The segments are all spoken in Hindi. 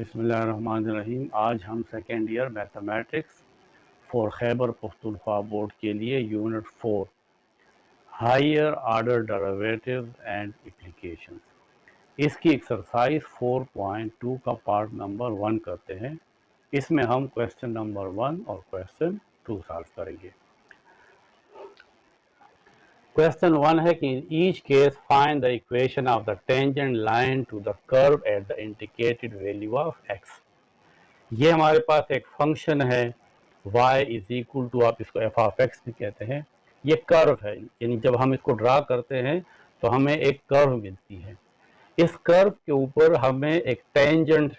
बिस्मिल्लाहिर्रहमानिर्रहीम। आज हम second year mathematics for Khyber Pakhtunkhwa board के लिए unit 4 higher order derivatives and application इसकी एक्सरसाइज 4.2 का पार्ट नंबर 1 करते हैं। इसमें हम क्वेश्चन नंबर 1 और क्वेश्चन 2 सॉल्व करेंगे। क्वेश्चन 1 है कि in each case find the equation of the tangent line to the curve at the indicated value of x. ये हमारे पास एक फंक्शन है y इज इक्वल टू, आप इसको एफ ऑफ एक्स भी कहते हैं। ये कर्व है, यानी जब हम इसको ड्रा करते हैं तो हमें एक कर्व मिलती है। इस कर्व के ऊपर हमें एक टेंजेंट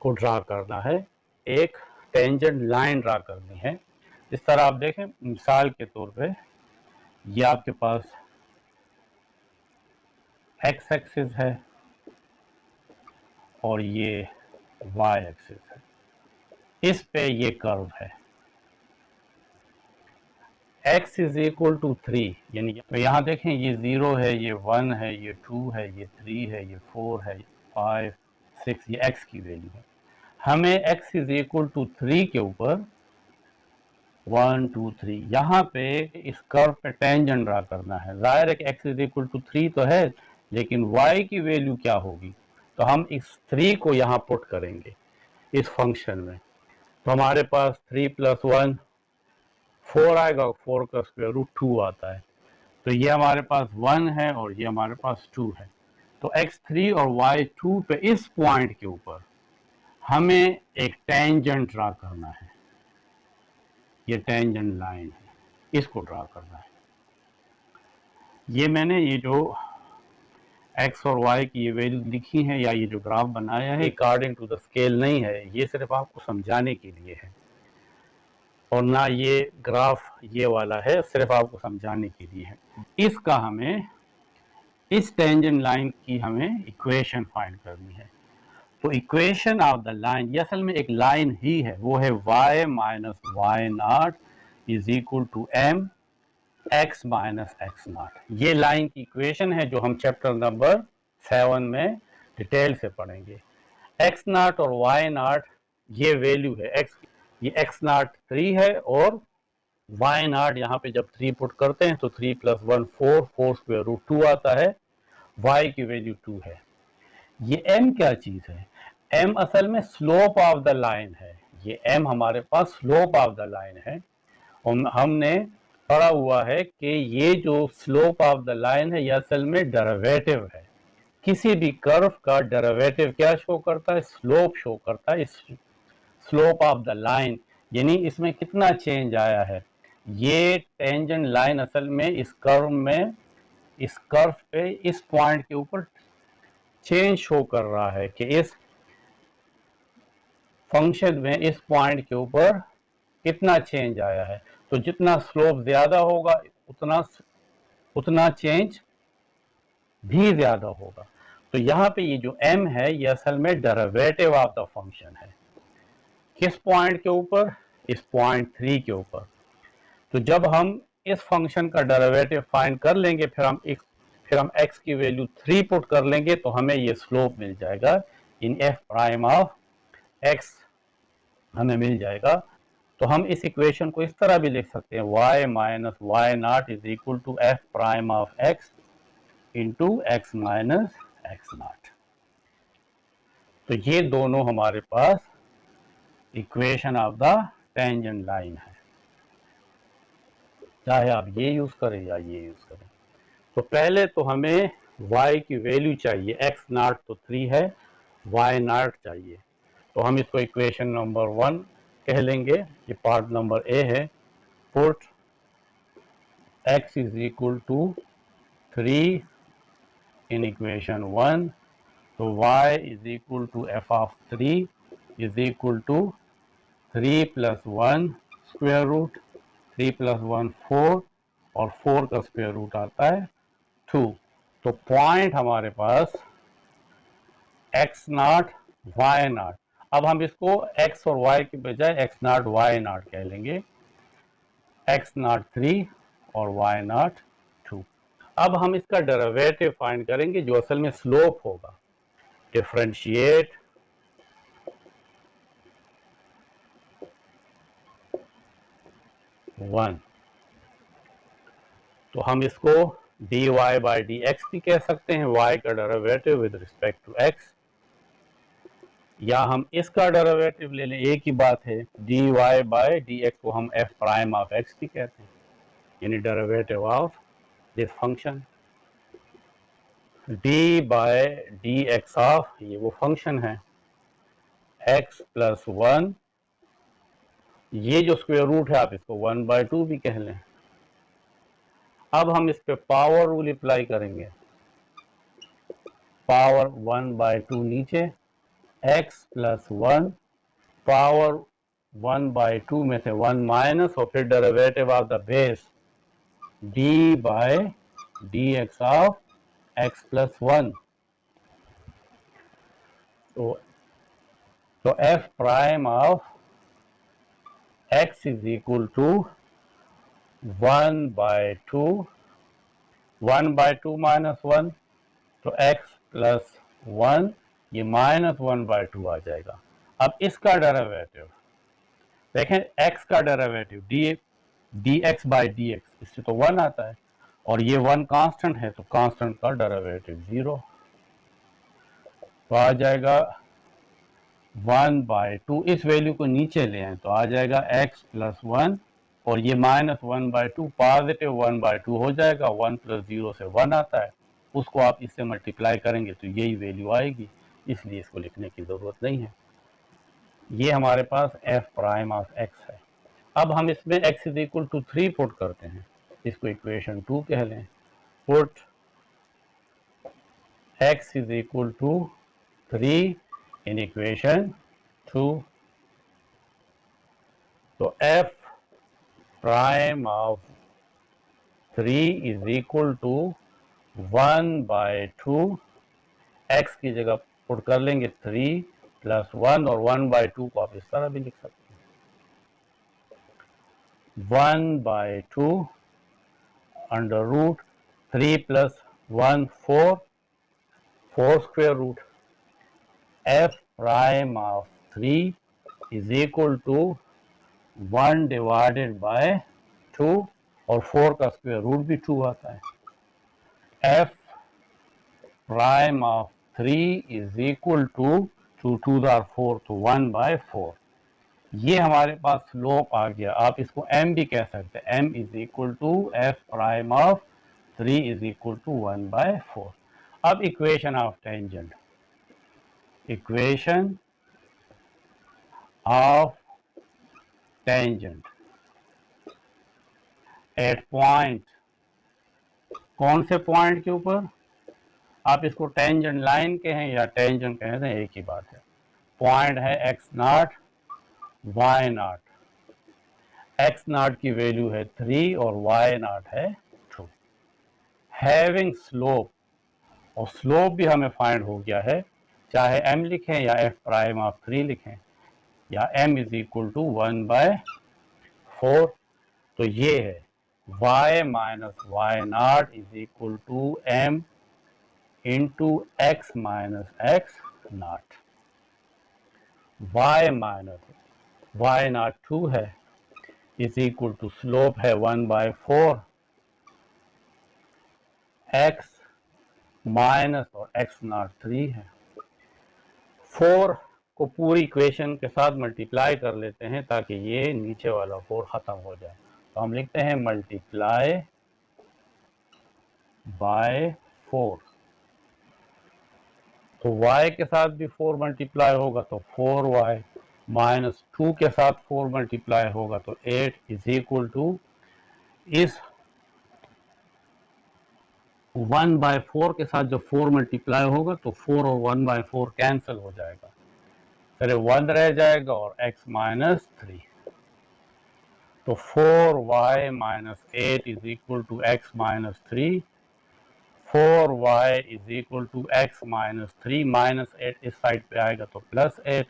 को ड्रा करना है, एक टेंजेंट लाइन ड्रा करनी है। इस तरह आप देखें, मिसाल के तौर पे ये आपके पास एक्स एक्सिस है और ये वाई एक्सिस है। इस पे ये कर्व है x इज इक्वल टू 3, यानी तो यहाँ देखें ये 0 है, ये 1 है, ये 2 है, ये 3 है, ये 4 है, 5 6, ये x की वैल्यू है। हमें x इज इक्वल टू 3 के ऊपर 1 2 3 यहाँ पे इस कर्व पे टेंजेंट ड्रा करना है। जाहिर है कि x इज इक्वल टू 3 तो है, लेकिन y की वैल्यू क्या होगी, तो हम इस 3 को यहाँ पुट करेंगे इस फंक्शन में। तो हमारे पास 3 + 1 4 आएगा, 4 का स्क्वायर रूट 2 आता है। तो ये हमारे पास 1 है और ये हमारे पास 2 है। तो x3 और y2 पे इस पॉइंट के ऊपर हमें एक टेंजेंट ड्रा करना है। ये टेंजेंट लाइन है, इसको ड्रा करना है। ये मैंने ये जो x और y की ये वैल्यू लिखी है या ये जो ग्राफ बनाया है, अकॉर्डिंग टू द स्केल नहीं है, ये सिर्फ आपको समझाने के लिए है। और ना ये ग्राफ ये वाला है, सिर्फ आपको समझाने के लिए है। इसका हमें, इस टेंजेंट लाइन की हमें इक्वेशन फाइंड करनी है। तो इक्वेशन ऑफ द लाइन, ये असल में एक लाइन ही है, वो है y minus y not is equal to m x minus x not. ये लाइन की इक्वेशन है जो हम चैप्टर नंबर 7 में डिटेल से पढ़ेंगे। x नॉट और y नॉट ये वैल्यू है, x ये x नॉट 3 है और y नॉट यहाँ पे जब 3 पुट करते हैं तो 3 + 1 4, 4 स्क्वायर रूट 2 आता है। y की वैल्यू 2 है। ये m क्या चीज है, m असल में स्लोप ऑफ द लाइन है। ये m हमारे पास स्लोप ऑफ द लाइन है। और हमने पढ़ा हुआ है कि ये जो स्लोप ऑफ द लाइन है, ये असल में डेरिवेटिव है। किसी भी कर्व का डेरिवेटिव क्या शो करता है, स्लोप शो करता है। इस स्लोप ऑफ द लाइन यानी इसमें कितना चेंज आया है। ये टेंजेंट लाइन असल में इस कर्व पे इस पॉइंट के ऊपर चेंज शो कर रहा है कि इस फंक्शन में इस पॉइंट के ऊपर कितना चेंज आया है। तो जितना स्लोप ज्यादा होगा उतना चेंज भी ज्यादा होगा। तो यहाँ पे ये जो m है, ये असल में डेरिवेटिव ऑफ द फंक्शन है। किस पॉइंट के ऊपर, इस पॉइंट 3 के ऊपर। तो जब हम इस फंक्शन का डेरिवेटिव फाइंड कर लेंगे, फिर हम x की वैल्यू 3 पुट कर लेंगे तो हमें ये स्लोप मिल जाएगा। इन f प्राइम ऑफ x हमें मिल जाएगा। तो हम इस इक्वेशन को इस तरह भी लिख सकते हैं, y minus y not is equal to f prime of x into x minus x naught. तो ये दोनों हमारे पास equation of the tangent line है, चाहे आप ये यूज करें या ये यूज करें। तो पहले तो हमें y की वैल्यू चाहिए, x नॉट तो 3 है, y नॉट चाहिए। तो हम इसको इक्वेशन नंबर 1 कह लेंगे, ये पार्ट नंबर ए है। Put x is equal to 3 in equation 1, तो y is equal to f of 3 is equal to 3 + 1 square root, 3 + 1 4 और 4 का स्क्वायर रूट आता है 2। तो पॉइंट हमारे पास x नॉट y नॉट, अब हम इसको x और y के बजाय x नॉट y नॉट कह लेंगे। x नॉट 3 और y नॉट 2। अब हम इसका डेरिवेटिव फाइंड करेंगे जो असल में स्लोप होगा। डिफरेंशिएट 1। तो हम इसको dy बाई डी एक्स भी कह सकते हैं, y का derivative with respect to x, या हम इसका डेरिवेटिव ले लें, एक ही बात है, dy बाई डी एक्स को हम f प्राइम ऑफ x भी कहते हैं, यानी derivative of this function. d by d x of, ये वो फंक्शन है, x प्लस 1, ये जो स्क्वायर रूट है आप इसको 1/2 भी कह लें। अब हम इस पे पावर रूल अप्लाई करेंगे, पावर 1/2 नीचे, x प्लस 1 पावर 1/2 में से 1 माइनस, और फिर derivative of the base d by d x of x plus 1। तो f prime of x is equal to 1/2, 1/2 minus 1, तो x प्लस 1, ये माइनस 1/2 आ जाएगा। अब इसका डेरिवेटिव देखें, x का derivative D x by d x, इससे तो 1 आता है, और ये 1 कांस्टेंट है, तो कांस्टेंट का डेरिवेटिव 0, तो आ जाएगा 1/2, इस वैल्यू को नीचे ले आए तो आ जाएगा x प्लस 1, और ये माइनस 1/2 पॉजिटिव 1/2 हो जाएगा, 1 प्लस 0 से 1 आता है, उसको आप इससे मल्टीप्लाई करेंगे तो यही वैल्यू आएगी, इसलिए इसको लिखने की ज़रूरत नहीं है। ये हमारे पास f प्राइम ऑफ x है। अब हम इसमें x is equal to 3 put करते हैं, इसको इक्वेशन 2 कह लें, put x is equal to 3 in equation 2, तो f prime of 3 is equal to 1/2, x की जगह पुट कर लेंगे 3 प्लस 1, और 1/2 को आप इस तरह भी लिख सकते हैं, 1/2 under root 3 plus 1 4, 4 square root, f prime of 3 is equal to 1 divided by 2, और 4 का स्क्वायर रूट भी 2 आता है, f prime of 3 is equal to 2 2 are 4, तो 1/4। ये हमारे पास स्लोप आ गया, आप इसको m भी कह सकते हैं, m is equal to f prime of 3 is equal to 1/4। अब equation of tangent, equation of tangent at point, कौन से पॉइंट के ऊपर, आप इसको टेंजेंट लाइन कहें या टेंजेंट कहें, एक ही बात है, पॉइंट है x0 y0, x0 की वैल्यू है 3 और y0 है 2, हैविंग स्लोप, और स्लोप भी हमें फाइंड हो गया है, चाहे m लिखें या f प्राइम ऑफ 3 लिखें, या m इज इक्वल टू 1/4, तो ये है y minus y0 is equal to m into x minus x0, y minus y0 2 है इज इक्वल टू स्लोप है 1/4, x माइनस और x0 3 है। 4 को पूरी इक्वेशन के साथ मल्टीप्लाई कर लेते हैं ताकि ये नीचे वाला 4 खत्म हो जाए, तो हम लिखते हैं मल्टीप्लाई बाय 4, तो y के साथ भी 4 मल्टीप्लाई होगा तो 4y, माइनस 2 के साथ 4 मल्टीप्लाई होगा तो 8 इज इक्वल टू, इस 1/4 के साथ जब 4 मल्टीप्लाई होगा तो 4 और 1/4 कैंसिल हो जाएगा, फिर 1 रह जाएगा और x माइनस 3, तो 4y minus 8 is equal to x minus 3, 4y is equal to x minus 3, minus 8 इस साइड पे आएगा तो plus 8,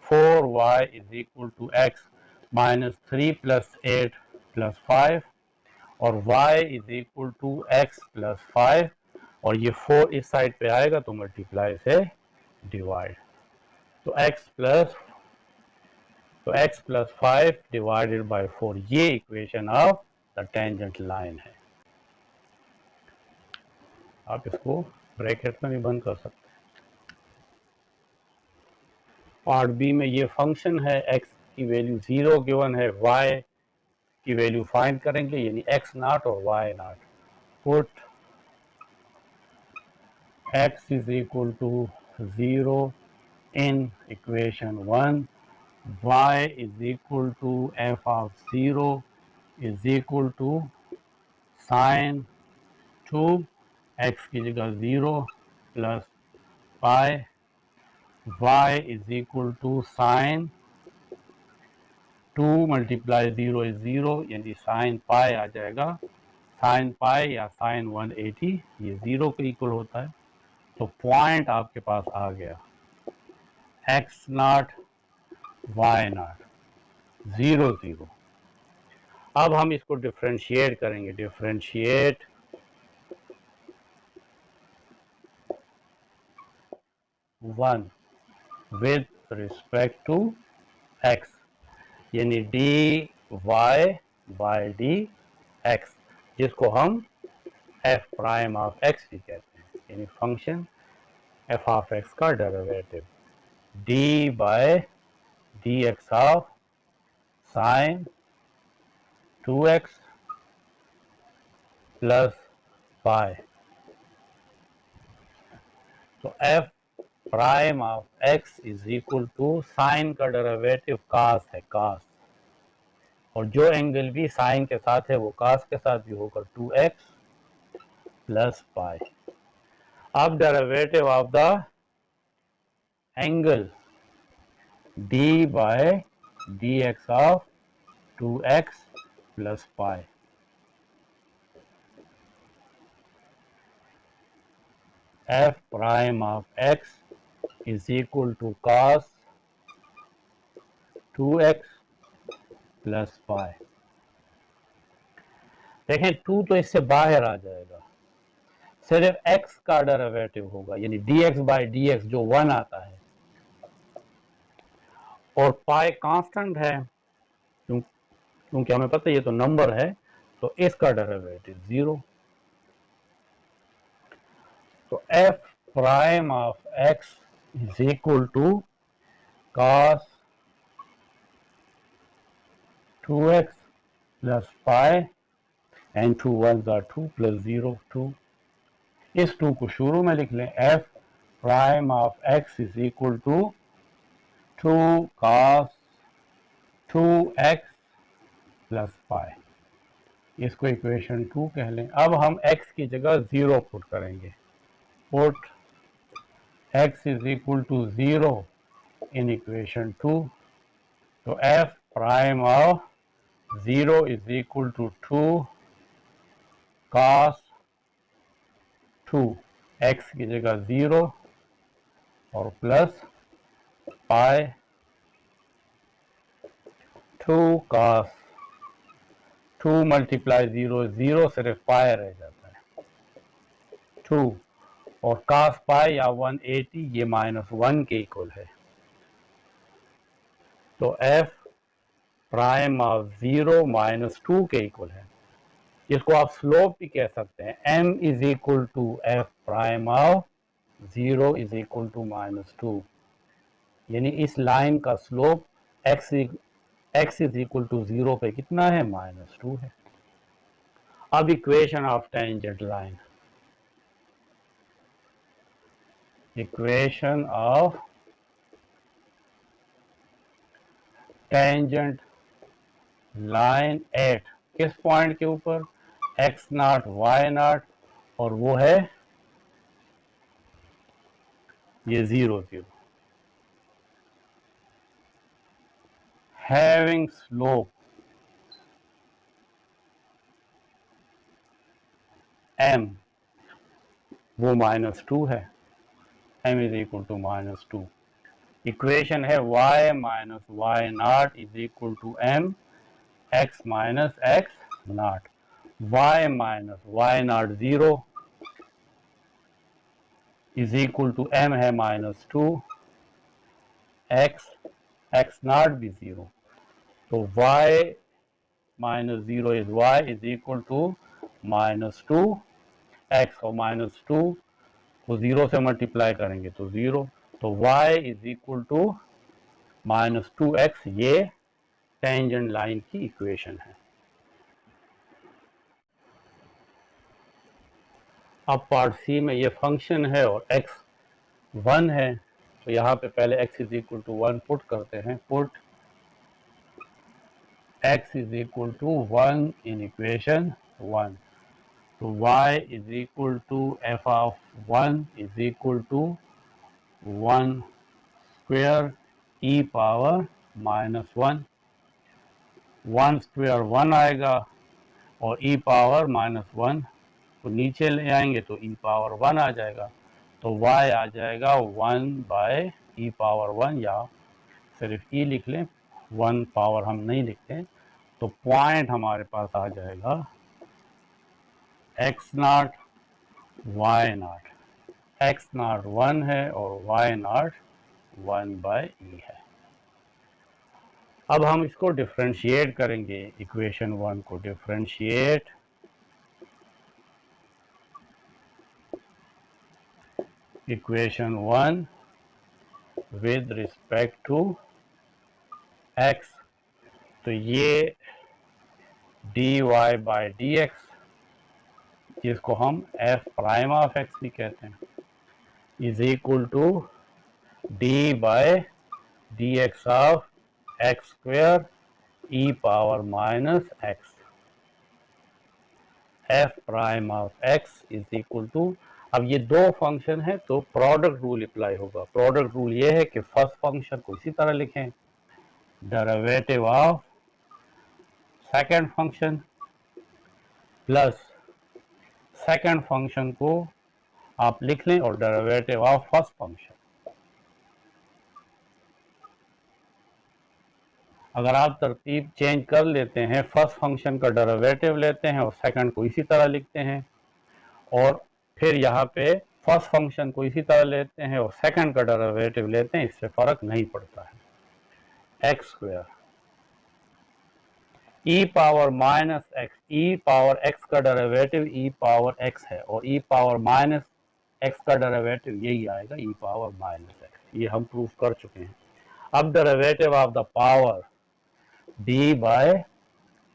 4y is equal to x minus 3 plus 8 plus 5, और y is equal to x plus 5, और ये 4 इस साइड पे आएगा तो मल्टीप्लाई से डिवाइड, तो x प्लस तो x प्लस 5 डिवाइडेड बाय 4 ये equation of the tangent line है। आप इसको ब्रैकेट में भी बंद कर सकते हैं। पार्ट बी में ये फंक्शन है, x की वैल्यू 0 गिवन है, y की वैल्यू फाइंड करेंगे यानी x नॉट और y not. Put x is equal to 0 in equation 1, y is equal to f of 0 is equal to sin 2 x की जगह 0 plus pi, y is equal to sin 2 multiply 0 is 0 यानी sin पाई आ जाएगा, sin पाई या sin 180 ये 0 के इक्वल होता है। तो पॉइंट आपके पास आ गया x नॉट y नॉट 0 0। अब हम इसको डिफरेंशिएट करेंगे, differentiate one with respect to x यानी d y by d x, जिसको हम एफ प्राइम ऑफ एक्स भी कहते हैं, यानी फंक्शन एफ ऑफ एक्स का derivative d by d x of sine 2x plus pi. तो f prime of x is equal to sine का डेरिवेटिव कास है, कास, और जो एंगल भी साइन के साथ है वो कास के साथ भी होगा 2x प्लस पाई। अब derivative of the angle d by d x of 2x plus pi. f prime of x is equal to cos 2x plus pi. देखें 2 तो इससे बाहर आ जाएगा, सिर्फ x का डेरिवेटिव होगा यानी dx बाई dx जो 1 आता है, और पाई कांस्टेंट है क्योंकि हमें पता है ये तो नंबर है, तो इसका डेरिवेटिव 0। तो f prime of x is equal to cos 2x plus pi and 2 1s are 2 plus 0 2। इस 2 को शुरू में लिख लें, f prime of x is equal to 2 cos 2x plus pi, इसको इक्वेशन 2 कह लें। अब हम x की जगह 0 पुट करेंगे, put x is equal to 0 in equation 2। तो f prime of 0 is equal to 2 cos 2 x की जगह 0 और प्लस पाई 2 cos 2 मल्टीप्लाई 0 0 सिर्फ पाई रह जाता है 2, और cos पाई या 180 ये -1 के इक्वल है। तो f प्राइम ऑफ 0 -2 के इक्वल है, इसको आप स्लोप भी कह सकते हैं। m is equal to f prime of 0 is equal to -2, यानी इस लाइन का slope x is equal to 0 पे कितना है, -2 है। अब equation of tangent line, equation of tangent line at किस पॉइंट के ऊपर, x नॉट y नॉट, और वो है ये 0 0। हैविंग स्लोप m वो -2 है, m is equal to -2। Equation है y minus y not is equal to m x minus x not, y minus y not 0 is equal to m है -2 x एक्स नॉट भी ज़ीरो, तो y माइनस zero is y is equal to minus two x, और माइनस टू को ज़ीरो से मल्टीप्लाई करेंगे तो ज़ीरो, तो y is equal to minus two x. ये टेंजेंट लाइन की इक्वेशन है। अब पार्ट सी में ये फंक्शन है और x 1 है, तो यहाँ पे पहले x is equal to 1 put करते हैं। Put x is equal to 1 in equation 1, तो y is equal to f of 1 is equal to 1 square e power minus 1, 1 square 1 आएगा और e पावर माइनस 1 को नीचे ले आएंगे तो e पावर 1 आ जाएगा, तो y आ जाएगा 1 बाय e पावर 1, या सिर्फ e लिख लें, 1 पावर हम नहीं लिखते, तो पॉइंट हमारे पास आ जाएगा x not y not, x not 1 है और y नॉट 1 बाय e है। अब हम इसको डिफरेंशिएट करेंगे, इक्वेशन 1 को differentiate equation 1 with respect to x, तो ये dy बाय dx, जिसको हम f प्राइम ऑफ x भी कहते हैं, is equal to d by d x of x square e power minus x, f prime of x is equal to, अब ये दो फंक्शन है तो प्रोडक्ट रूल अप्लाई होगा। प्रोडक्ट रूल ये है कि फर्स्ट फंक्शन को इसी तरह लिखें, derivative of second function plus second function को आप लिख लें और डेरिवेटिव ऑफ फर्स्ट फंक्शन। अगर आप तरतीब चेंज कर लेते हैं, फर्स्ट फंक्शन का डेरिवेटिव लेते हैं और सेकंड को इसी तरह लिखते हैं, और फिर यहाँ पे फर्स्ट फंक्शन को इसी तरह लेते हैं और सेकंड का डेरिवेटिव लेते हैं, इससे फर्क नहीं पड़ता है। X square e power minus x, ई पावर एक्स का डेरिवेटिव ई पावर एक्स है और ई पावर माइनस एक्स का डेरिवेटिव यही आएगा, ई पावर माइनस एक्स, ये हम प्रूफ कर चुके हैं। अब derivative of the power d by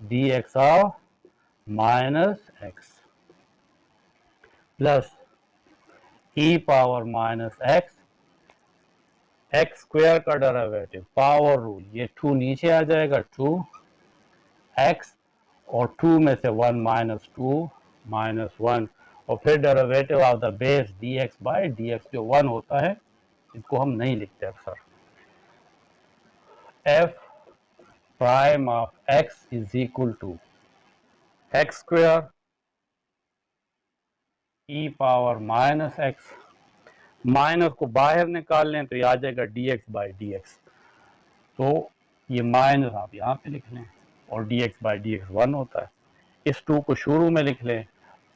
d x of minus x plus e power minus x, x square का डेरिवेटिव पावर रूल, ये 2 नीचे आ जाएगा, 2 एक्स और 2 में से 1 माइनस 2 माइनस 1, और फिर derivative of the base d x by d x जो 1 होता है, इसको हम नहीं लिखते अक्सर। F prime of x is equal to x square e power minus x, minus को बाहर निकाल लें तो ये आ जाएगा d x by d x, तो ये माइनस आप यहाँ पे लिख लें और d x by d x 1 होता है। इस 2 को शुरू में लिख लें,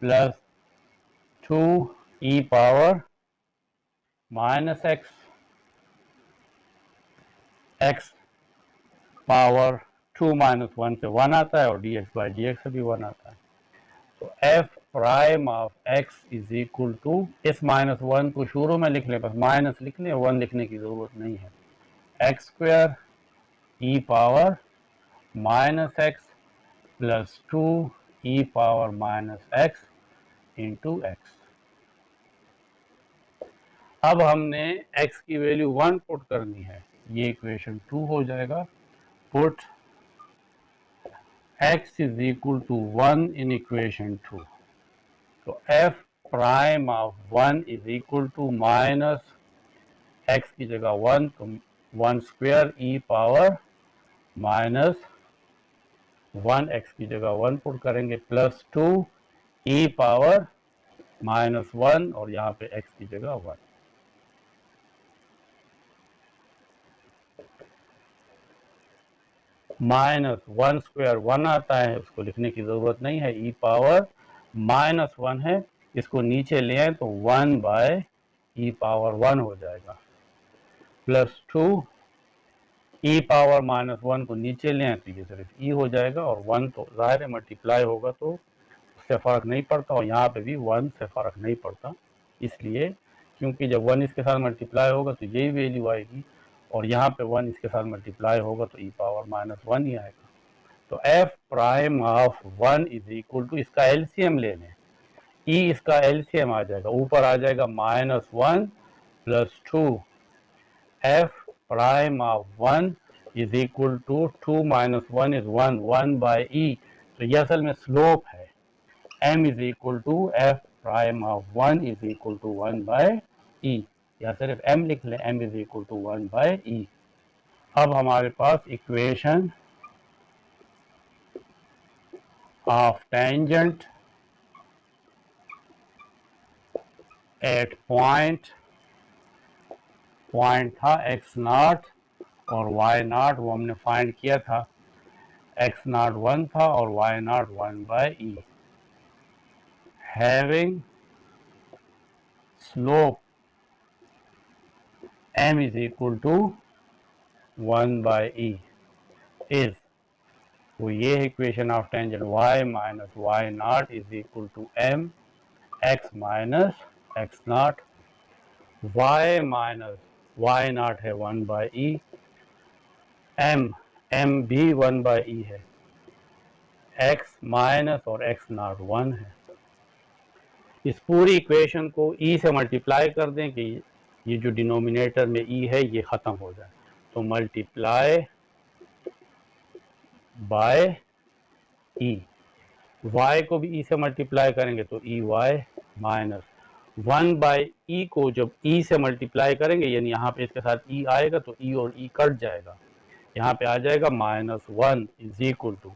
plus 2 e power minus x, x power 2 minus 1 से 1 आता है और d x by d x से भी 1 आता है, तो f prime of x is equal to, इस माइनस 1 को शुरू में लिख लें, बस माइनस लिख लें, 1 लिखने की जरूरत नहीं है, x square e power minus x plus 2 e power minus x into x. अब हमने x की वैल्यू 1 पुट करनी है, ये इक्वेशन 2 हो जाएगा। Put x is equal to 1 in equation 2, तो f prime of 1 is equal to minus x की जगह 1, तो 1 square e power minus 1, x की जगह 1 पुट करेंगे, प्लस 2 ई पावर माइनस 1 और यहाँ पे x की जगह 1। माइनस 1 स्क्वायर 1 आता है, उसको लिखने की जरूरत नहीं है, ई पावर माइनस 1 है, इसको नीचे ले आए तो 1 बाय ई पावर 1 हो जाएगा, प्लस 2 ई पावर -1 को नीचे लें तो ये सिर्फ ई हो जाएगा, और 1 तो ज़ाहिर है मल्टीप्लाई होगा तो उससे फ़र्क नहीं पड़ता, और यहाँ पे भी 1 से फ़र्क नहीं पड़ता, इसलिए क्योंकि जब 1 इसके साथ मल्टीप्लाई होगा तो यही वैल्यू आएगी, और यहाँ पे 1 इसके साथ मल्टीप्लाई होगा तो ई पावर -1 ही आएगा। तो f prime of 1 is equal to, इसका एलसीएम ले लें, ई इसका एलसीएम आ जाएगा, ऊपर आ जाएगा -1 + 2, f prime of 1 is equal to 2 - 1 is 1, 1/e, तो ये असल में स्लोप है। m is equal to f prime of 1 is equal to 1/e, या सिर्फ m लिख लें, m is equal to 1/e। अब हमारे पास equation of tangent at point था x0 और y0, वो हमने फाइंड किया था, x0 1 था और y0 1/e, having slope m is equal to 1/e is, तो ये है equation of tangent y minus y0 is equal to m x minus x0, y minus y0 है 1/e, m भी 1/e है, x माइनस और x0 1 है। इस पूरी इक्वेशन को e से मल्टीप्लाई कर दें कि ये जो डिनोमिनेटर में e है ये ख़त्म हो जाए, तो मल्टीप्लाई बाय e, y को भी e से मल्टीप्लाई करेंगे तो ई वाई माइनस 1/e को जब e से मल्टीप्लाई करेंगे, यानी यहाँ पे इसके साथ e आएगा तो e और e कट जाएगा, यहाँ पे आ जाएगा -1 इज इक्वल टू,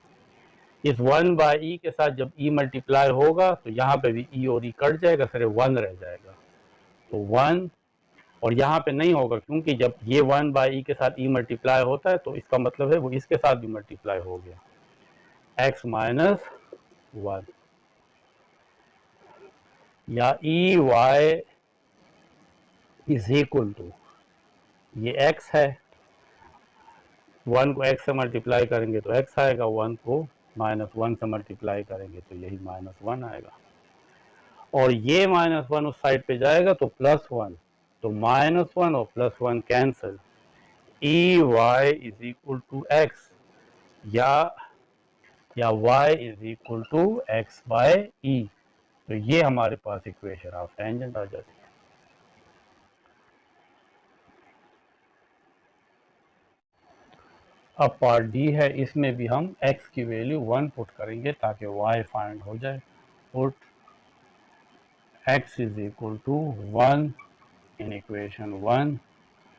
इस 1/e के साथ जब e मल्टीप्लाई होगा तो यहाँ पे भी e और e कट जाएगा, सिर्फ 1 रह जाएगा, तो 1, और यहाँ पे नहीं होगा क्योंकि जब ये 1/e के साथ e मल्टीप्लाई होता है तो इसका मतलब है वो इसके साथ भी मल्टीप्लाई हो गया, x माइनस 1, या e y is equal to, ये x है, 1 को x से मल्टीप्लाई करेंगे तो x आएगा, 1 को -1 से मल्टीप्लाई करेंगे तो यही -1 आएगा, और ये -1 उस साइड पे जाएगा तो +1, तो -1 और +1 cancel, e y is equal to x, या y is equal to x/e, तो ये हमारे पास इक्वेशन ऑफ टेंजेंट आ जाती है। अब पार्ट डी है, इसमें भी हम x की वैल्यू 1 पुट करेंगे ताकि y फाइंड हो जाए। Put x is equal to 1 in equation 1,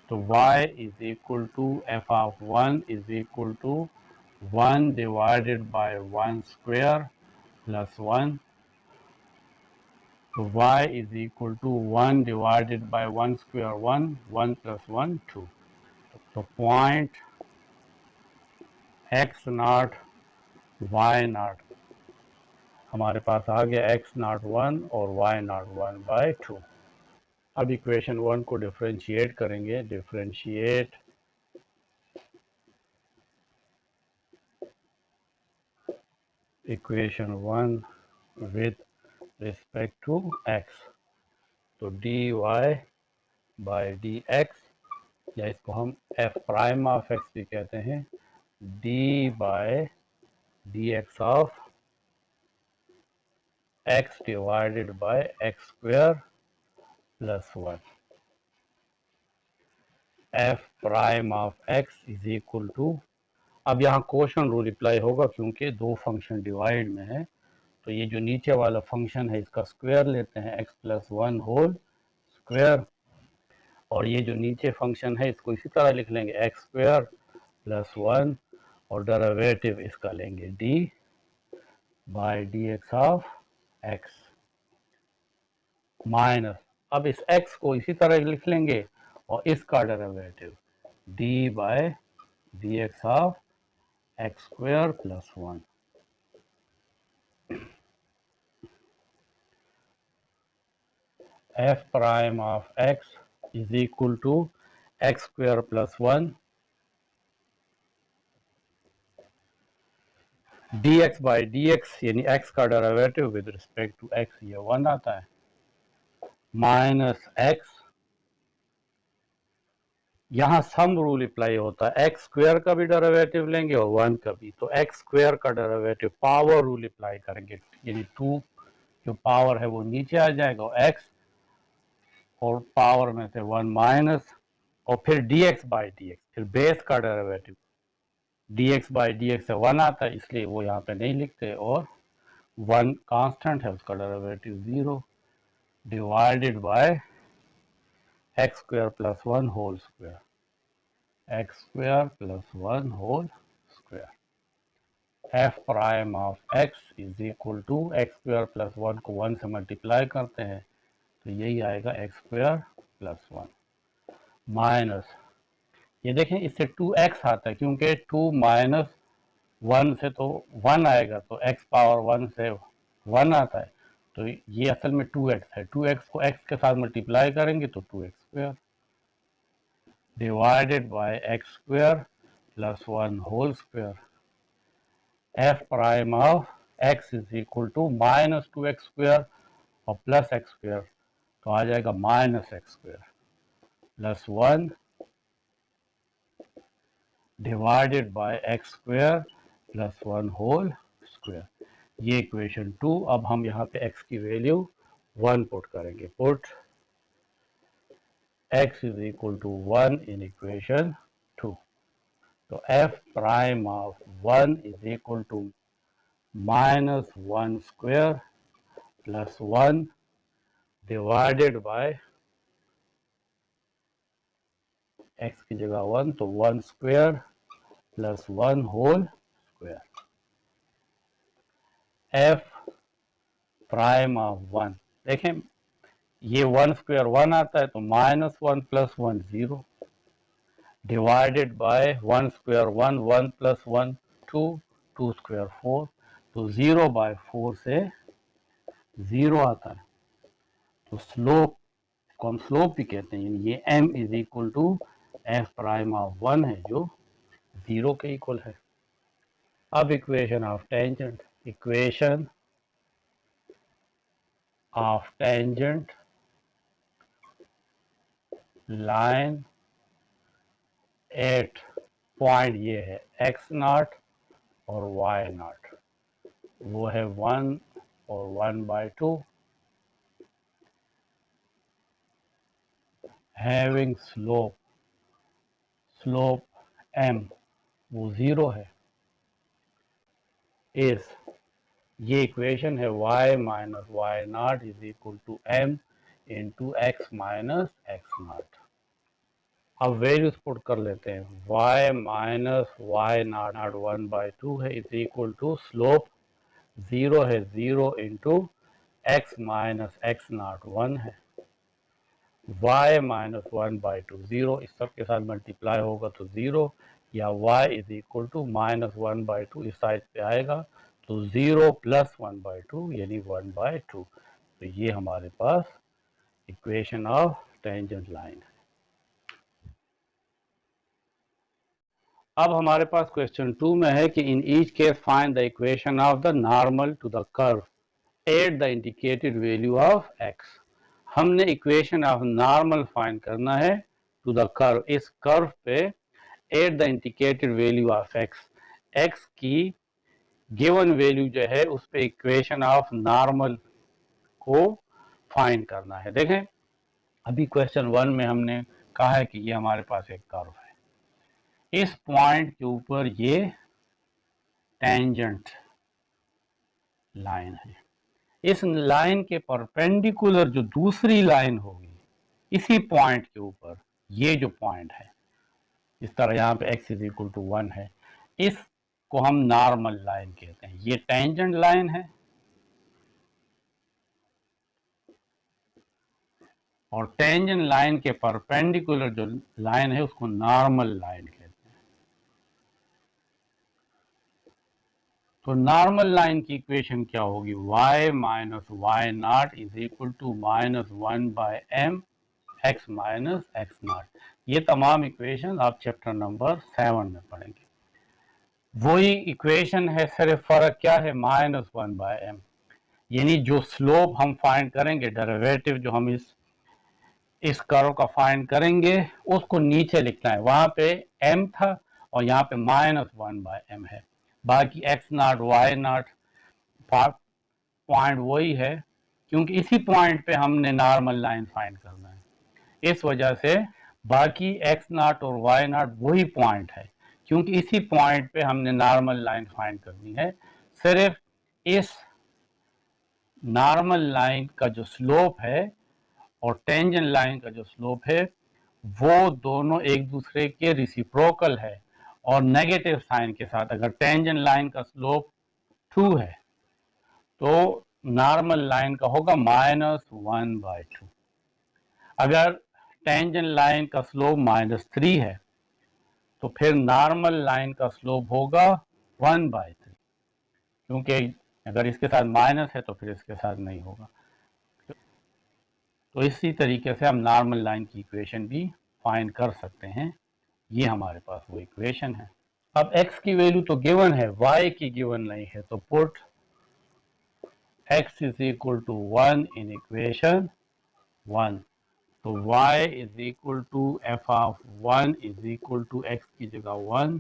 तो y is equal to f of 1 is equal to 1 divided by 1 square plus 1, तो y is equal to 1 divided by 1 square 1, 1 plus 1 2, तो पॉइंट x0 y0 हमारे पास आ गया, x0 1 और y0 1/2। अब इक्वेशन 1 को डिफरेंशिएट करेंगे, differentiate equation 1 with respect to x, तो dy बाय dx, या इसको हम f प्राइम ऑफ x भी कहते हैं, d by dx of x divided by x square plus 1, f prime of x is equal to, अब यहाँ क्वोशंट रूल अप्लाई होगा क्योंकि दो फंक्शन डिवाइड में है, तो ये जो नीचे वाला फंक्शन है इसका स्क्वायर लेते हैं, x प्लस 1 होल स्क्वायर, और ये जो नीचे फंक्शन है इसको इसी तरह लिख लेंगे, x स्क्वायर प्लस 1, और डेरिवेटिव इसका लेंगे d by dx of x minus, अब इस x को इसी तरह लिख लेंगे और इसका derivative d by dx of x square plus 1, f prime of x is equal to x square plus 1 dx by dx यानी x का derivative with respect to x ये 1 आता है, माइनस x, यहाँ सम रूल अप्लाई होता है, एक्स स्क्वायर का भी डेरिवेटिव लेंगे और 1 का भी, तो एक्स स्क्वायर का डेरिवेटिव पावर रूल अप्लाई करेंगे, यानी 2 जो पावर है वो नीचे आ जाएगा और x और पावर में से 1 माइनस, और फिर dx बाई dx, फिर बेस का डेरिवेटिव dx बाई dx से 1 आता है, इसलिए वो यहाँ पे नहीं लिखते, और 1 कांस्टेंट है, उसका derivative 0 divided by x square plus 1 whole square, x square plus 1 whole square, f prime of x is equal to x square plus 1 को 1 से मल्टीप्लाई करते हैं तो यही आएगा एक्स स्क्वायर प्लस 1 माइनस, ये देखें इससे 2x आता है क्योंकि 2 माइनस 1 से तो 1 आएगा, तो x पावर 1 से 1 आता है, तो ये असल में 2x है, 2x को x के साथ मल्टीप्लाई करेंगे तो 2x square divided by x square plus 1 whole square, f prime of x is equal to minus 2x square और प्लस x स्क्वायर, तो आ जाएगा minus x square plus 1 divided by x square plus 1 whole square, ये इक्वेशन 2। अब हम यहाँ पे x की वैल्यू 1 पुट करेंगे, put x is equal to 1 in equation 2, तो f prime of 1 is equal to minus 1 square plus 1 divided by x की जगह 1, तो 1 square plus 1 whole square, f prime of 1, देखें ये 1 स्क्वायर 1 आता है, तो minus 1 plus 1 0 divided by 1 square 1, 1 plus 1 2, 2 square 4, तो 0 बाय 4 से 0 आता है, तो स्लोप को हम स्लोप भी कहते हैं, ये m is equal to f prime of 1 है जो 0 के इक्वल है। अब equation of tangent, equation of tangent line at point ये है x नॉट और y नॉट, वो है 1 और 1/2, हैविंग स्लोप m वो 0 है, इस ये इक्वेशन है y minus y not is equal to m into x minus x not. अब वैल्यूज पुट कर लेते हैं, y माइनस वाई नॉट 1/2 है इज इक्वल टू स्लोप 0 है, 0 into x minus x not 1 है, y माइनस 1/2 0, इस सब के साथ मल्टीप्लाई होगा तो 0, या y is equal to minus 1/2 इस साइड पे आएगा तो 0 प्लस 1/2 यानी 1/2, तो ये हमारे पास इक्वेशन ऑफ टेंजेंट लाइन है। अब हमारे पास क्वेश्चन 2 में है कि in each case find the equation of the normal to the curve at the indicated value of x। हमने इक्वेशन ऑफ नॉर्मल फाइंड करना है टू द कर्व, इस कर्व पे at the indicated value of x की गिवन वैल्यू जो है उस पे इक्वेशन ऑफ नॉर्मल को फाइंड करना है। देखें अभी क्वेश्चन 1 में हमने कहा है कि ये हमारे पास एक कर्व है, इस पॉइंट के ऊपर ये टेंजेंट लाइन है, इस लाइन के परपेंडिकुलर जो दूसरी लाइन होगी इसी पॉइंट के ऊपर, ये जो पॉइंट है इस तरह यहाँ पे x इज इक्वल टू 1 है, इसको हम नॉर्मल लाइन कहते हैं, ये टेंजेंट लाइन है और टेंजेंट लाइन के परपेंडिकुलर जो लाइन है उसको नॉर्मल लाइन कहते हैं। तो नॉर्मल लाइन की इक्वेशन क्या होगी, y minus y not is equal to minus 1/m x minus x not. ये तमाम इक्वेशन आप चैप्टर नंबर 7 में पढ़ेंगे। वही इक्वेशन है, सिर्फ फर्क क्या है, -1/m। यानी जो स्लोप हम फाइंड करेंगे, डेरिवेटिव जो हम इस कर्व का फाइंड करेंगे, उसको नीचे लिखना है। वहां पे m था और यहाँ पे -1/m है। बाकी x0 y0 पॉइंट वही है, क्योंकि इसी पॉइंट पे हमने नॉर्मल लाइन फाइंड करना है। इस वजह से बाकी x0 और y0 वही पॉइंट है, क्योंकि इसी पॉइंट पे हमने नॉर्मल लाइन फाइंड करनी है। सिर्फ इस नॉर्मल लाइन का जो स्लोप है और टेंजेंट लाइन का जो स्लोप है, वो दोनों एक दूसरे के रिसिप्रोकल है और नेगेटिव साइन के साथ। अगर टेंजेंट लाइन का स्लोप 2 है तो नॉर्मल लाइन का होगा -1/2। अगर टेंजेंट लाइन का स्लोप -3 है तो फिर नॉर्मल लाइन का स्लोप होगा 1/3, क्योंकि अगर इसके साथ माइनस है तो फिर इसके साथ नहीं होगा। तो इसी तरीके से हम नॉर्मल लाइन की इक्वेशन भी फाइंड कर सकते हैं। ये हमारे पास वो इक्वेशन है। अब x की वैल्यू तो गिवन है, y की गिवन नहीं है, तो put x is equal to 1 in equation 1। तो y is equal to f of 1 is equal to x की जगह 1,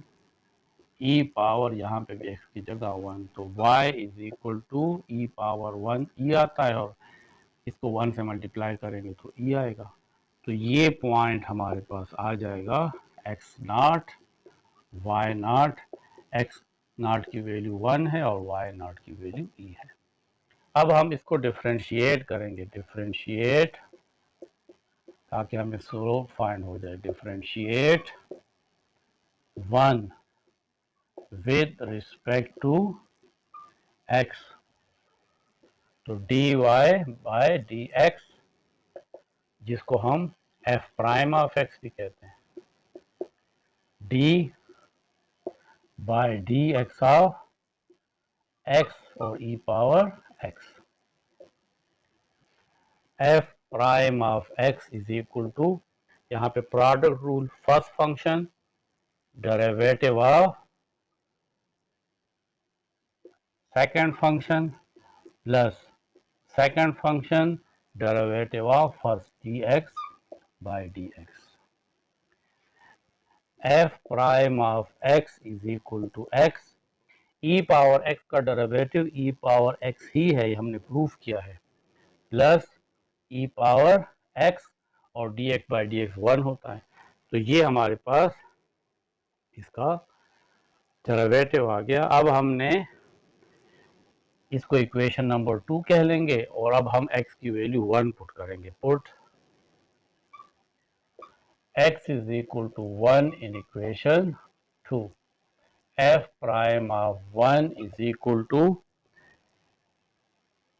e पावर यहाँ पे भी x की जगह 1, तो y is equal to e power 1 e आता है और इसको 1 से मल्टीप्लाई करेंगे तो e आएगा। तो ये पॉइंट हमारे पास आ जाएगा x0 y0। x0 की वैल्यू 1 है और y0 की वैल्यू e है। अब हम इसको डिफरेंशिएट करेंगे, डिफरेंशिएट, ताकि हमें स्लोप फाइंड हो जाए। Differentiate 1 with respect to x, तो dy बाय dx, जिसको हम f प्राइम ऑफ x भी कहते हैं, d by dx of x और e power x। f prime of x is equal to, यहाँ पे product rule, first function derivative of second function plus second function derivative of first dx by dx। f prime of x is equal to x, e power x का डेरिवेटिव e पावर x ही है, ये हमने प्रूफ किया है, प्लस e पावर x और dx बाई dx 1 होता है। तो ये हमारे पास इसका डेरिवेटिव आ गया। अब हमने इसको इक्वेशन नंबर 2 कह लेंगे और अब हम x की वैल्यू 1 पुट करेंगे। Put x is equal to 1 in equation 2, f prime of 1 is equal to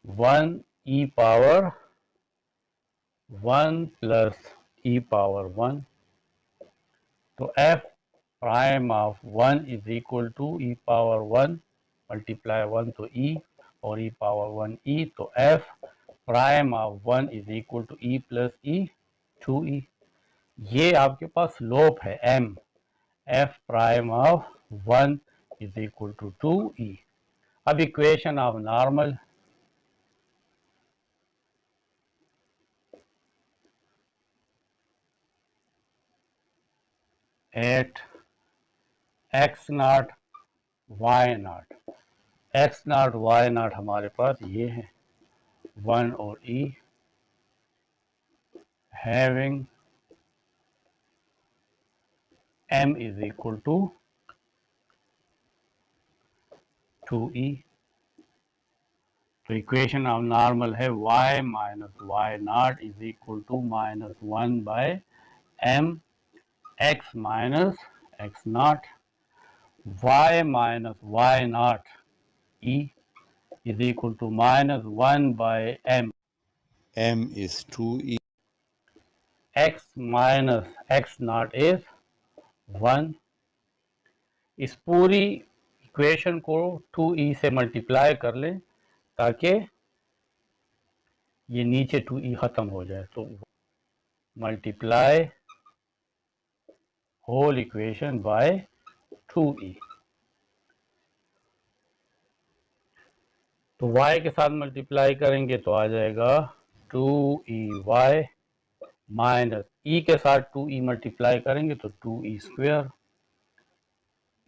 1 e power 1 plus e power 1, तो f prime of 1 is equal to e power 1 multiply 1 तो e और e पावर 1 e, तो f prime of 1 is equal to e plus e 2e। ये आपके पास स्लोप है m, f prime of 1 is equal to 2e। अब equation of normal, eight x0 y0, x0 y0 हमारे पास ये है 1 और e, having m is equal to 2e। तो इक्वेशन ऑफ नॉर्मल है y minus y0 is equal to -1 by m x minus x0, y minus y0 e is equal to -1 by m, m is 2e, x minus x0 is 1। इस पूरी इक्वेशन को 2e से मल्टीप्लाई कर लें ताकि ये नीचे 2e खत्म हो जाए, तो multiply whole equation by 2e। तो y के साथ मल्टीप्लाई करेंगे तो आ जाएगा 2e माइनस ई के साथ 2e मल्टीप्लाई करेंगे तो 2e square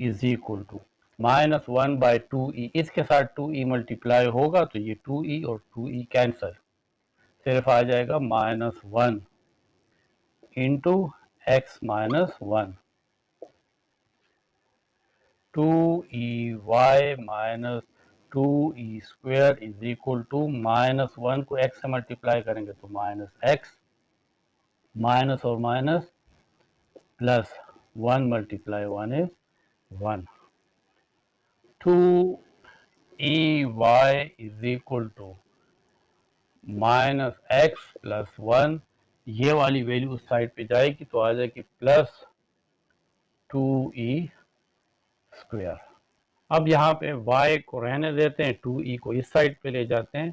is equal to -1/2e। इसके साथ 2e मल्टीप्लाई होगा तो ये 2e और 2e कैंसल, सिर्फ आ जाएगा -1 into x minus 1। 2e minus 2e square is equal to -1 को x से मल्टीप्लाई करेंगे तो -x, माइनस और minus plus 1 multiply 1 is 1। 2e is equal to -x plus 1, ये वाली वैल्यू उस साइड पे जाएगी तो आ जाएगी प्लस 2e स्क्वायर। अब यहाँ पे y को रहने देते हैं, 2e को इस साइड पे ले जाते हैं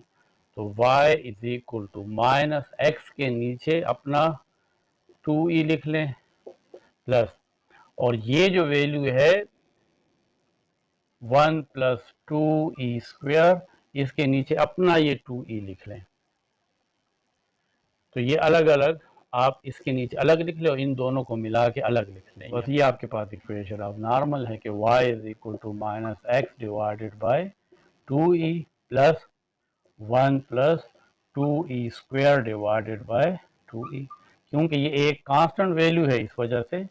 तो y is equal to -x के नीचे अपना 2e लिख लें प्लस, और ये जो वैल्यू है 1 प्लस 2e स्क्वायर, इसके नीचे अपना ये 2e लिख लें। तो ये अलग अलग आप इसके नीचे अलग लिख ले और इन दोनों को मिला के अलग लिख लें। बस ये आपके पास इक्वेशन ऑफ नॉर्मल है कि y is equal to -x divided by 2e plus 1 plus 2e square divided by 2e। क्योंकि ये एक कांस्टेंट वैल्यू है, इस वजह से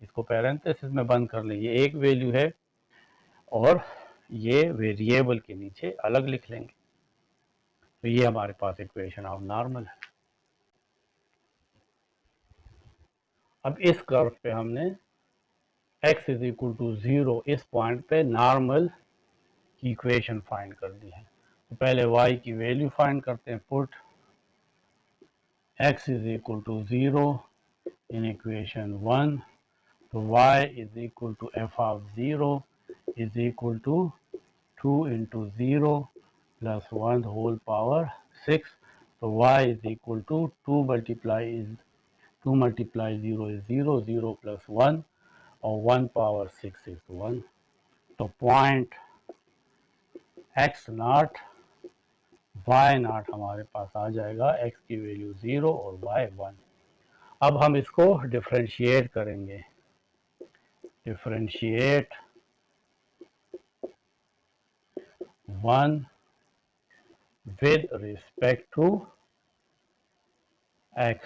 इसको पैरेंथेसिस में बंद कर लें, ये एक वैल्यू है और ये वेरिएबल के नीचे अलग लिख लेंगे। तो ये हमारे पास इक्वेशन ऑफ नॉर्मल है। अब इस कर्व पे हमने x इज इक्वल टू 0 इस पॉइंट पे नॉर्मल की इक्वेशन फाइंड कर दी है। तो पहले y की वैल्यू फाइंड करते हैं। Put x is equal to 0 in equation 1, तो y is equal to f of 0 is equal to 2 into 0 plus 1 whole power 6। तो y is equal to 2 multiply 0 is 0, 0 plus 1 और 1 पावर 6 इज 1। तो point x not y not हमारे पास आ जाएगा, x की वैल्यू 0 और y 1। अब हम इसको डिफरेंशिएट करेंगे। Differentiate 1 with respect to x,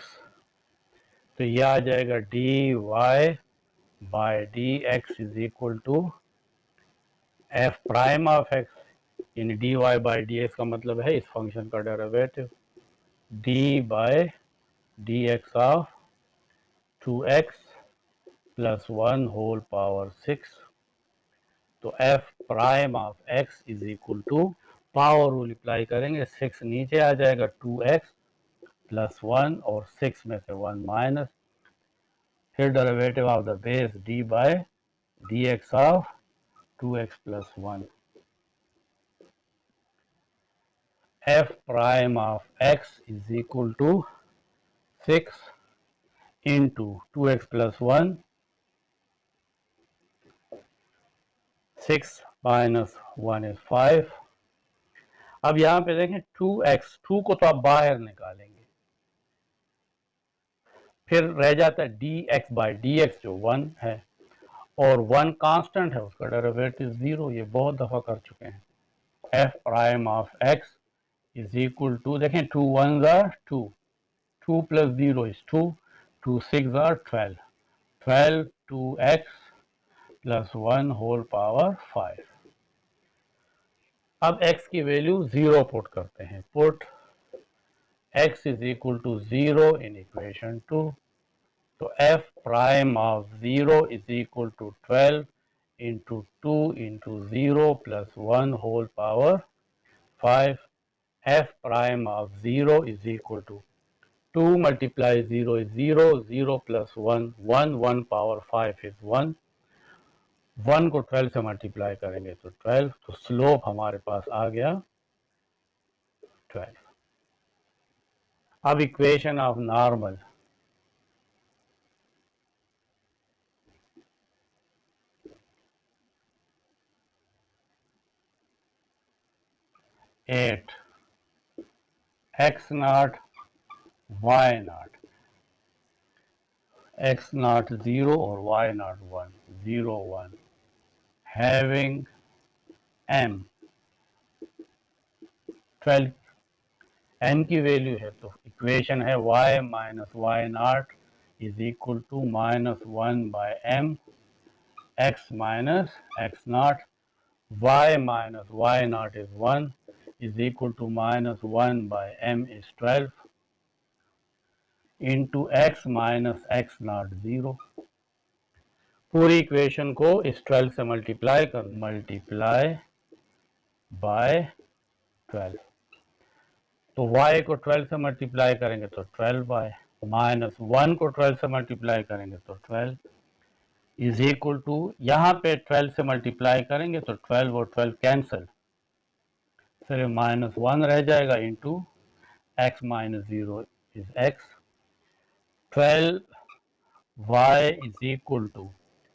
तो यह आ जाएगा dy by dx is equal to f prime of x, यानी dy बाय dx का मतलब है इस फंक्शन का derivative d by dx of 2x plus 1 whole power 6। तो f prime of x is equal to power rule apply करेंगे, 6 नीचे आ जाएगा 2x प्लस 1 और 6 में से 1 माइनस, फिर derivative of the base d by dx of 2x plus 1। f prime of x is equal to 6 into 2x plus 1, 6 minus 1 is 5। अब यहां पे देखें 2x, 2 को तो आप बाहर निकालेंगे, फिर रह जाता है dx बाई dx जो 1 है और 1 कांस्टेंट है, उसका डेरिवेटिव 0, ये बहुत दफा कर चुके हैं। f prime of x is equal to, देखें 2 1s are 2, 2 plus 0 is 2, 2 6 are 12, 12 2x plus 1 whole power 5। अब x की वैल्यू 0 पुट करते हैं। Put x is equal to 0 in equation 2, तो f prime of 0 is equal to 12 into 2 into 0 plus 1 whole power 5। f prime of 0 is equal to 2 multiply 0 is 0, 0 plus 1, 1, 1 power 5 is 1, 1 को 12 से मल्टीप्लाई करेंगे तो 12, तो स्लोप हमारे पास आ गया 12। अब equation of normal, 8 x naught y naught, x naught 0 और y naught 1, 0 1, having m 12, n की वैल्यू है तो इक्वेशन है y minus y not is equal to -1 by m x minus x naught, y minus y naught is 1 is equal to -1 by m is 12 into x minus x naught 0। पूरी इक्वेशन को इस 12 से मल्टीप्लाई कर, मल्टीप्लाई बाय 12, तो y को 12 से मल्टीप्लाई करेंगे तो 12 बाय -1 को 12 से मल्टीप्लाई करेंगे तो 12 इज इक्वल टू, यहाँ पे 12 से मल्टीप्लाई करेंगे तो 12 और 12 कैंसिल, फिर -1 रह जाएगा into x minus 0 is x, 12 y is equal to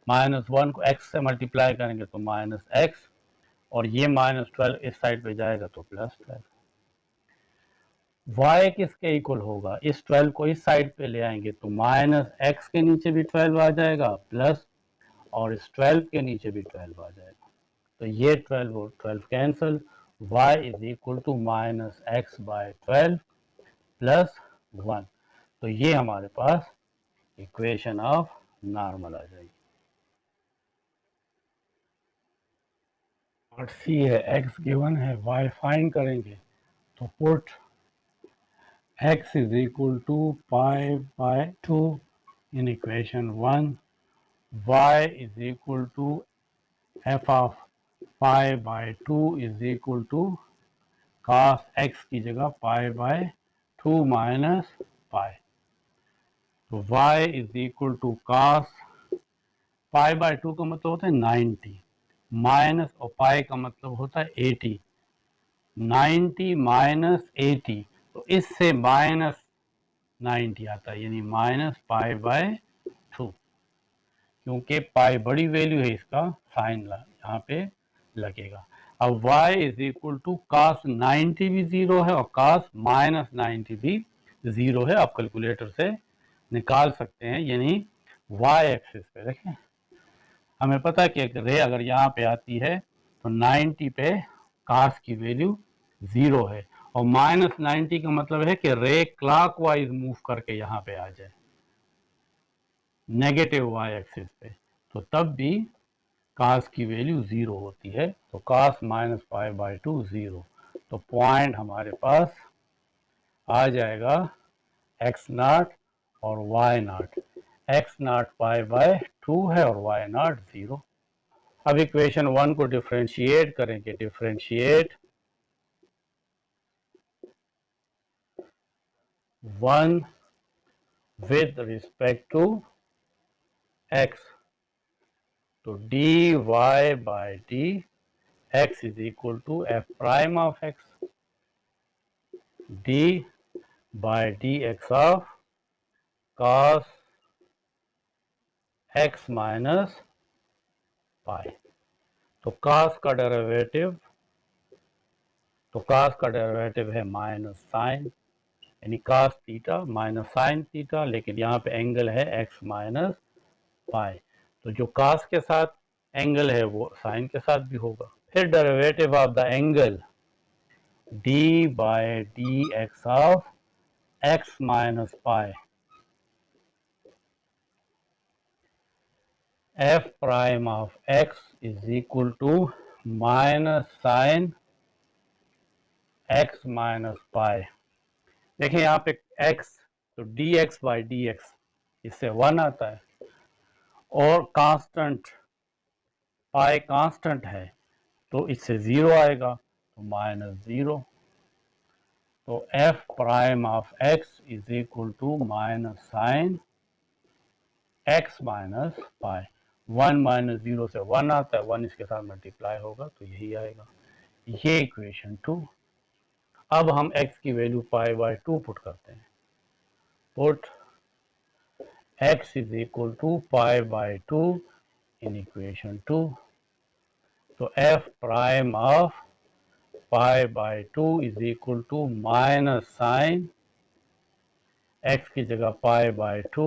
-1 को x से मल्टीप्लाई करेंगे तो -x, और ये -12 इस साइड पे जाएगा तो +12। y किसके इक्वल होगा, इस 12 को इस साइड पे ले आएंगे तो -x के नीचे भी 12 आ जाएगा प्लस, और इस 12 के नीचे भी 12 आ जाएगा, तो ये 12 और 12 cancel, y is equal to -x by 12 plus 1, तो ये हमारे पास इक्वेशन ऑफ नॉर्मल आ जाएगी। पार्ट सी है, x गिवन है, y फाइंड करेंगे, तो put x is equal to pi by 2 in equation 1, y is equal to f of pi by 2 is equal to cos x की जगह पाई बाय 2 माइनस पाई, तो y is equal to cos pi by 2 का मतलब होता है 90, माइनस और पाई का मतलब होता है 80, 90 माइनस 80, तो इससे माइनस 90 आता है, यानी माइनस पाई बाय 2, क्योंकि पाई बड़ी वैल्यू है, इसका साइन यहाँ पे लगेगा। अब y is equal to cos 90 भी 0 है और cos माइनस 90 भी 0 है, आप कैलकुलेटर से निकाल सकते हैं, यानी y एक्सिस पे देखें, हमें पता है कि रे अगर यहाँ पे आती है तो 90 पे cos की वैल्यू 0 है, और माइनस 90 का मतलब है कि रे क्लॉकवाइज मूव करके यहाँ पे आ जाए नेगेटिव y एक्सिस पे, तो तब भी cos की वैल्यू 0 होती है, तो cos माइनस पाई बाय 2 0, तो पॉइंट हमारे पास आ जाएगा x नॉट और y not, x not pi by 2 है और y नॉट 0। अब इक्वेशन 1 को डिफरेंशिएट करेंगे, differentiate 1 with respect to x, तो dy by dx is equal to f prime of x, d by dx of cos x minus pi, तो cos का डेरिवेटिव है माइनस साइन, यानी cos theta minus sine theta, लेकिन यहाँ पे एंगल है x माइनस पाई, तो जो cos के साथ एंगल है वो साइन के साथ भी होगा। फिर derivative of the angle d by dx of x minus pi, f prime of x is equal to minus sine x minus pi. देखिए यहाँ पे x, तो dx बाई dx इससे 1 आता है, और कांस्टेंट पाई कांस्टेंट है तो इससे 0 आएगा, तो -0, तो f prime of x is equal to minus sine x minus pi, 1 minus 0 से 1 आता है, 1 इसके साथ मल्टीप्लाई होगा तो यही आएगा, ये इक्वेशन 2। अब हम x की वैल्यू पाई बाय 2 पुट करते हैं, put x is equal to pi by 2 in equation 2, तो f prime of pi by 2 is equal to minus sine x की जगह पाई बाई 2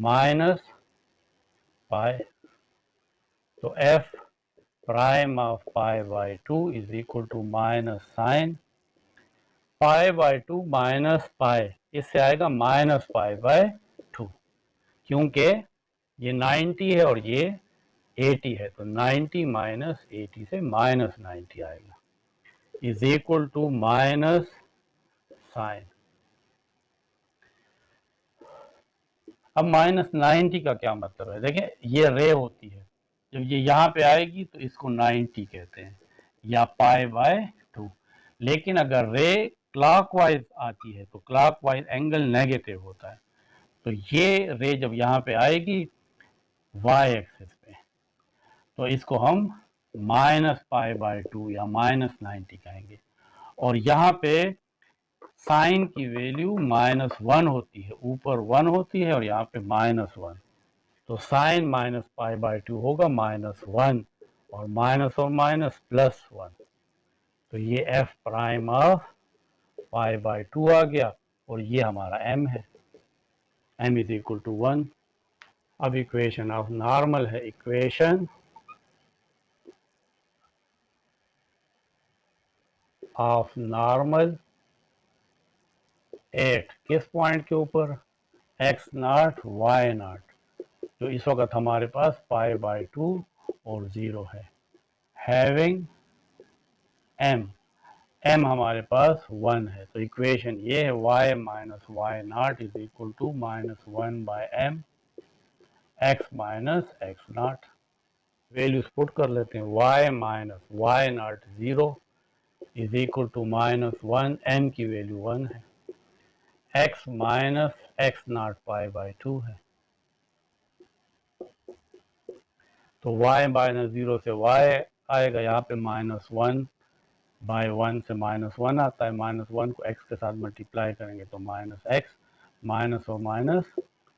माइनस पाई। तो f prime of pi by 2 is equal to minus sine pi by 2 minus pi, इससे आएगा माइनस पाई बाई 2, क्योंकि ये 90 है और ये 80 है, तो 90 माइनस 80 से माइनस 90 आएगा, is equal to minus sine. अब माइनस 90 का क्या मतलब है? देखिए ये रे होती है, जब ये यहाँ पे आएगी तो इसको 90 कहते हैं या पाई बाय 2। लेकिन अगर रे क्लॉकवाइज आती है तो क्लॉकवाइज एंगल नेगेटिव होता है, तो ये रे जब यहाँ पे आएगी वाई एक्सिस पे, तो इसको हम माइनस पाई बाय 2 या माइनस 90 कहेंगे। और यहाँ पे साइन की वैल्यू -1 होती है, ऊपर 1 होती है और यहाँ पे -1, तो साइन माइनस पाई बाई 2 होगा -1 और माइनस +1, तो ये F prime of pi by 2 आ गया और ये हमारा एम है, एम इज इक्वल टू 1। अब इक्वेशन ऑफ नॉर्मल है, इक्वेशन ऑफ नॉर्मल 8 किस पॉइंट के ऊपर? x0 y0, जो इस वक्त हमारे पास पाई बाई 2 और 0 है। हैविंग m हमारे पास 1 है, तो इक्वेशन ये है y minus y not is equal to -1 by m x minus x not. Values put कर लेते हैं, y minus y not 0 is equal to -1, m की वैल्यू 1 है, x minus x not pi by 2 है, तो y माइनस 0 से y आएगा, यहाँ पे -1 बाय 1 से -1 आता है, -1 को x के साथ मल्टीप्लाई करेंगे तो -x, माइनस और माइनस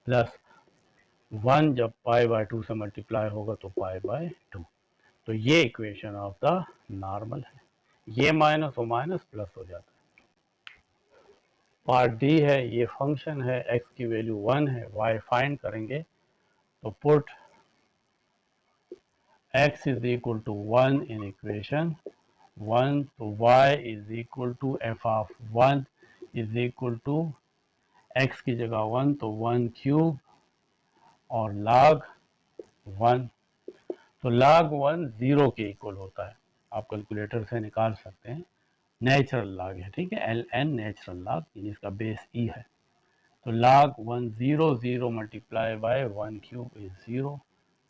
प्लस 1 जब पाई बाय 2 से मल्टीप्लाई होगा तो पाई बाय 2। तो ये इक्वेशन ऑफ द नॉर्मल है, ये माइनस और माइनस प्लस हो जाता है। पार्ट डी है, ये फंक्शन है, x की वैल्यू 1 है, y फाइंड करेंगे, तो put x is equal to 1 in equation 1, तो y is equal to f of 1 is equal to x की जगह 1 तो 1 क्यूब और log 1, तो log 1 0 के इक्वल होता है, आप कैलकुलेटर से निकाल सकते हैं, नेचुरल लॉग है, ठीक है, ln नेचुरल लॉग, जिसका बेस e है, तो log 1 0 0 multiply by 1 cube is 0,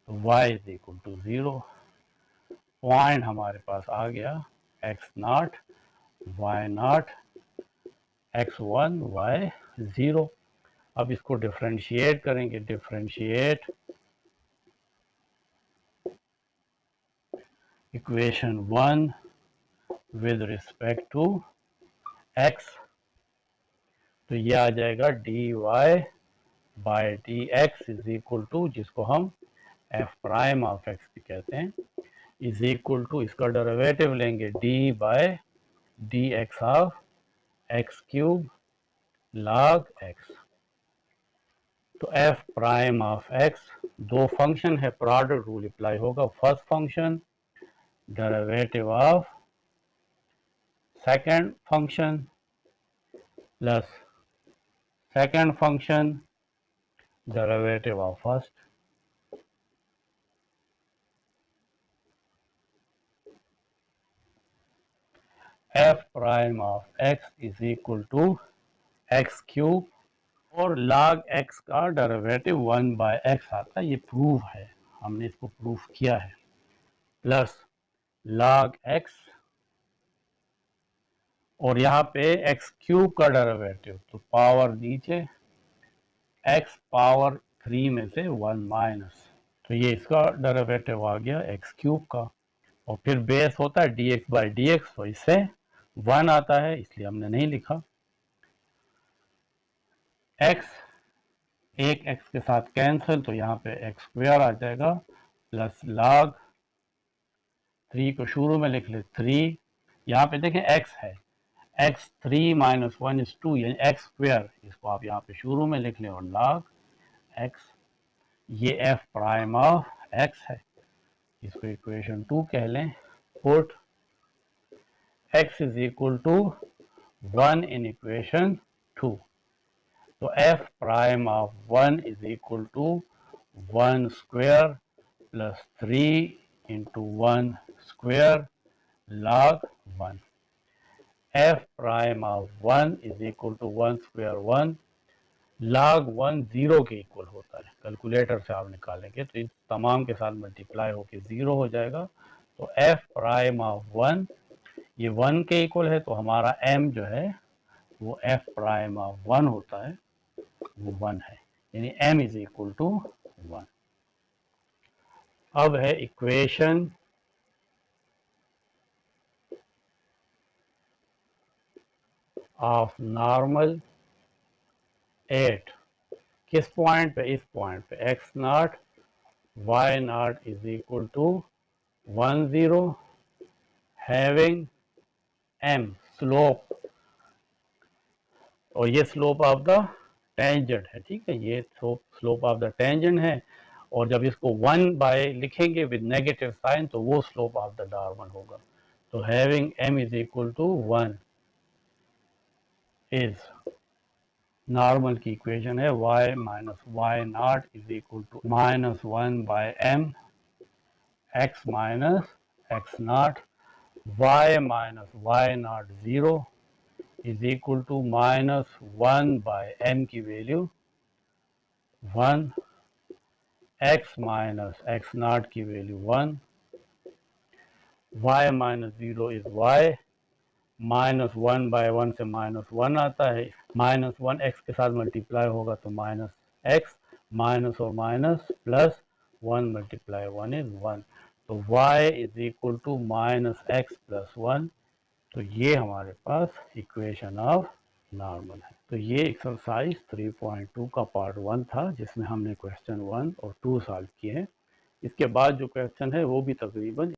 तो y is equal to 0। Point हमारे पास आ गया x0 y0 x1 y0। अब इसको डिफरेंशिएट करेंगे, differentiate equation 1 with respect to x, तो ये आ जाएगा dy by dx is equal to, जिसको हम f प्राइम ऑफ x भी कहते हैं, इज इक्वल टू, इसका डेरिवेटिव लेंगे d by dx of x cube log x, तो f प्राइम ऑफ x, दो फंक्शन है, प्रोडक्ट रूल अप्लाई होगा, first function derivative of second function plus second function derivative of first, f prime of x is equal to x cube और log x का डेरिवेटिव 1 बाय x आता है, ये प्रूफ है, हमने इसको प्रूफ किया है, प्लस log x और यहाँ पे x क्यूब का डेरिवेटिव, तो पावर नीचे x पावर 3 में से 1 माइनस, तो ये इसका डेरिवेटिव आ गया x क्यूब का, और फिर बेस होता है dx बाई dx, तो इससे 1 आता है, इसलिए हमने नहीं लिखा, x एक x के साथ कैंसिल, तो यहाँ पे x स्क्वायर आ जाएगा, प्लस log 3 को शुरू में लिख ले 3, यहाँ पे देखें x है, x3 माइनस 1 इज 2 यानी x स्क्वायर, इसको आप यहाँ पे शुरू में लिख लें और log x, ये f प्राइम ऑफ x है, इसको इक्वेशन 2 कह लें। Put x is equal to 1 in equation 2, तो f prime of 1 is equal to 1 square plus 3 into 1 square log 1, f prime of 1 is equal to 1 square 1 log 1 0 के इक्वल होता है, कैलकुलेटर से आप निकालेंगे तो इस तमाम के साथ मल्टीप्लाई होके 0 हो जाएगा। तो f प्राइम ऑफ 1 ये 1 के इक्वल है, तो हमारा m जो है वो f प्राइम ऑफ 1 होता है, वो 1 है, यानी m इज इक्वल टू 1। अब है इक्वेशन ऑफ नॉर्मल 8, किस पॉइंट पे, इस पॉइंट पे x not y not is equal to 1 0 having m slope, और ये स्लोप ऑफ द टेंजेंट है, ठीक है, ये स्लोप ऑफ द टेंजेंट है, और जब इसको 1 बाय लिखेंगे विद नेगेटिव साइन तो वो स्लोप ऑफ द डार्वन होगा। तो having m is equal to 1 is normal की इक्वेशन है y minus y not is equal to minus 1 by m x minus x not, y minus y not 0 is equal to minus 1 by m की value 1, x minus x not की value 1, y minus 0 is y, minus 1 by 1 से माइनस 1 आता है, माइनस 1 x के साथ मल्टीप्लाई होगा तो माइनस x, माइनस और माइनस प्लस 1 मल्टीप्लाई 1 इज 1, तो y is equal to minus x plus 1। तो ये हमारे पास इक्वेशन ऑफ नॉर्मल है। तो ये एक्सरसाइज 3.2 का पार्ट 1 था, जिसमें हमने क्वेश्चन 1 और 2 सॉल्व किए हैं। इसके बाद जो क्वेश्चन है वो भी तकरीबन